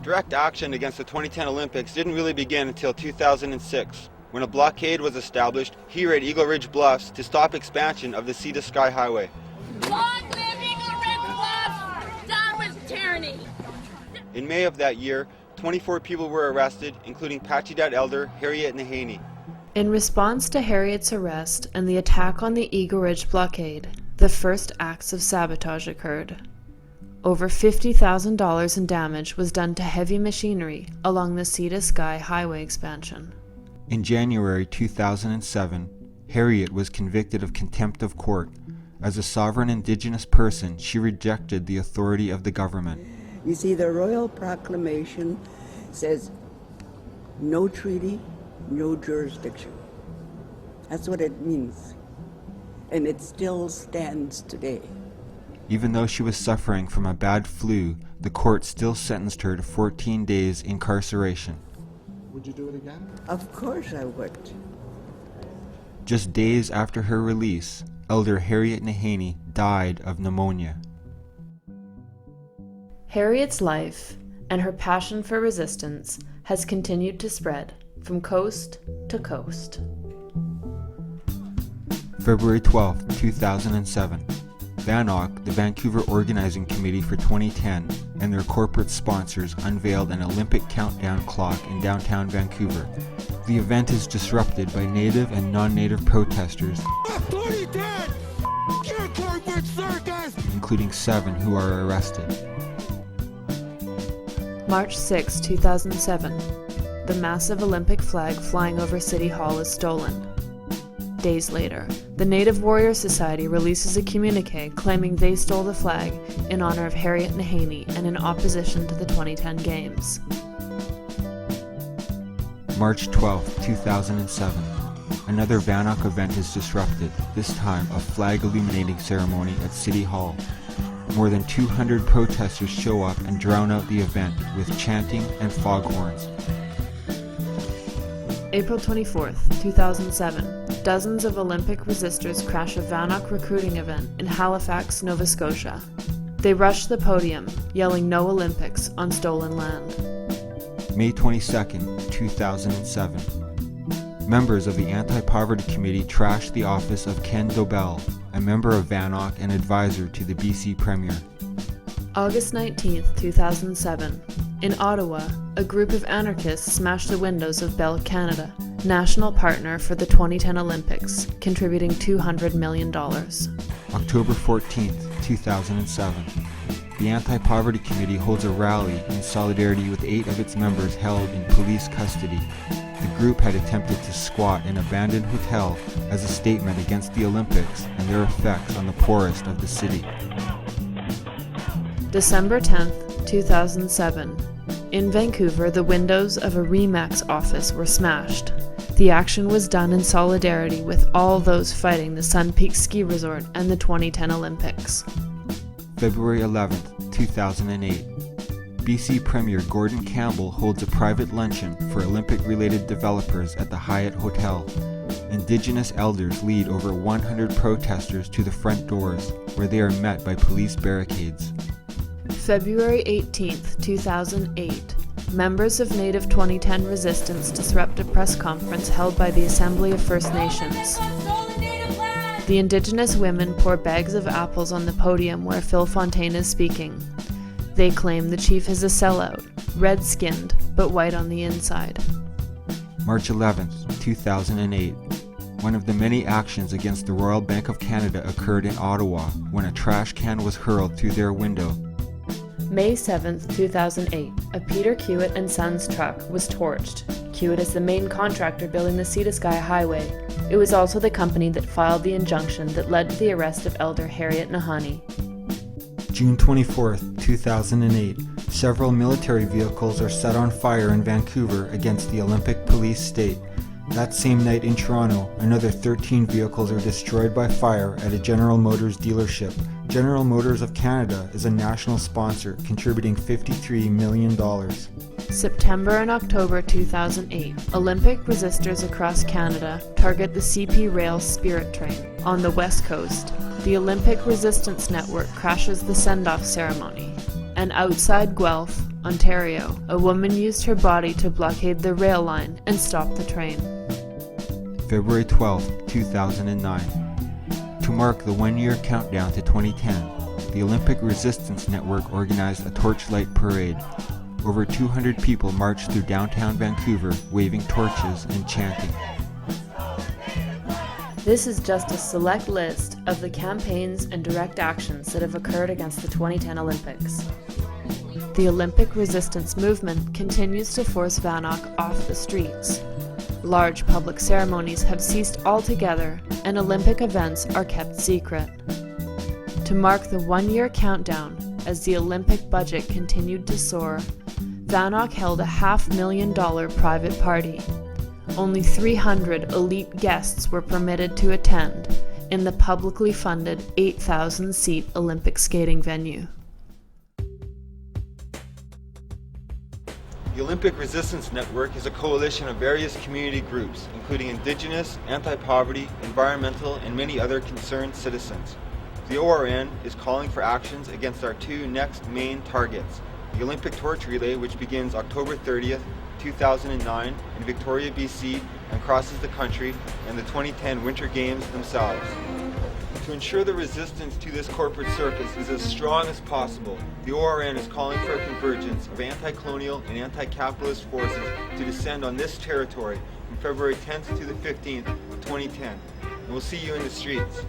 Direct action against the 2010 Olympics didn't really begin until 2006, when a blockade was established here at Eagle Ridge Bluffs to stop expansion of the Sea to Sky Highway. Long live Eagle Ridge Bluffs! Down with tyranny! In May of that year, 24 people were arrested, including Pachidat elder Harriet Nahaney. In response to Harriet's arrest and the attack on the Eagle Ridge blockade, the first acts of sabotage occurred. Over $50,000 in damage was done to heavy machinery along the Sea to Sky highway expansion. In January 2007, Harriet was convicted of contempt of court. As a sovereign Indigenous person, she rejected the authority of the government. You see, the Royal Proclamation says no treaty, no jurisdiction. That's what it means. And it still stands today. Even though she was suffering from a bad flu, the court still sentenced her to 14 days incarceration. Would you do it again? Of course I would. Just days after her release, Elder Harriet Nahaney died of pneumonia. Harriet's life and her passion for resistance has continued to spread from coast to coast. February 12, 2007. VANOC, the Vancouver Organizing Committee for 2010, and their corporate sponsors unveiled an Olympic countdown clock in downtown Vancouver. The event is disrupted by Native and non-Native protesters, including 7 who are arrested. March 6, 2007. The massive Olympic flag flying over City Hall is stolen. Days later, the Native Warrior Society releases a communique claiming they stole the flag in honor of Harriet Nahaney and in opposition to the 2010 Games. March 12, 2007. Another VANOC event is disrupted, this time a flag illuminating ceremony at City Hall. More than 200 protesters show up and drown out the event with chanting and foghorns. April 24, 2007. Dozens of Olympic resistors crash a VANOC recruiting event in Halifax, Nova Scotia. They rush the podium, yelling "No Olympics" on stolen land. May 22, 2007. Members of the Anti-Poverty Committee trashed the office of Ken Dobell, a member of VANOC and advisor to the BC Premier. August 19, 2007. In Ottawa, a group of anarchists smashed the windows of Bell Canada, national partner for the 2010 Olympics, contributing $200 million. October 14, 2007. The Anti-Poverty Committee holds a rally in solidarity with 8 of its members held in police custody. The group had attempted to squat an abandoned hotel as a statement against the Olympics and their effects on the poorest of the city. December 10, 2007. In Vancouver, the windows of a RE/MAX office were smashed. The action was done in solidarity with all those fighting the Sun Peak Ski Resort and the 2010 Olympics. February 11, 2008. BC Premier Gordon Campbell holds a private luncheon for Olympic-related developers at the Hyatt Hotel. Indigenous elders lead over 100 protesters to the front doors, where they are met by police barricades. February 18, 2008. Members of Native 2010 resistance disrupt a press conference held by the Assembly of First Nations. The Indigenous women pour bags of apples on the podium where Phil Fontaine is speaking. They claim the chief is a sellout, red-skinned, but white on the inside. March 11, 2008. One of the many actions against the Royal Bank of Canada occurred in Ottawa when a trash can was hurled through their window. May 7, 2008, a Peter Kiewit and Sons truck was torched. Kiewit is the main contractor building the Sea to Sky Highway. It was also the company that filed the injunction that led to the arrest of Elder Harriet Nahaney. June 24, 2008. Several military vehicles are set on fire in Vancouver against the Olympic Police State. That same night in Toronto, another 13 vehicles are destroyed by fire at a General Motors dealership. General Motors of Canada is a national sponsor, contributing $53 million. September and October 2008, Olympic resistors across Canada target the CP Rail Spirit train. On the West Coast, the Olympic Resistance Network crashes the send-off ceremony. and outside Guelph, Ontario, a woman used her body to blockade the rail line and stop the train. February 12, 2009. To mark the one-year countdown to 2010, the Olympic Resistance Network organized a torchlight parade. Over 200 people marched through downtown Vancouver waving torches and chanting. This is just a select list of the campaigns and direct actions that have occurred against the 2010 Olympics. The Olympic resistance movement continues to force Vanok off the streets. Large public ceremonies have ceased altogether, and Olympic events are kept secret. To mark the one-year countdown, as the Olympic budget continued to soar, Vanok held a $500,000 private party. Only 300 elite guests were permitted to attend in the publicly funded 8,000-seat Olympic skating venue. The Olympic Resistance Network is a coalition of various community groups, including Indigenous, anti-poverty, environmental, and many other concerned citizens. The ORN is calling for actions against our two next main targets: the Olympic Torch Relay, which begins October 30th, 2009 in Victoria, BC, and crosses the country, and the 2010 Winter Games themselves. To ensure the resistance to this corporate circus is as strong as possible, the ORN is calling for a convergence of anti-colonial and anti-capitalist forces to descend on this territory from February 10th to the 15th of 2010. And we'll see you in the streets.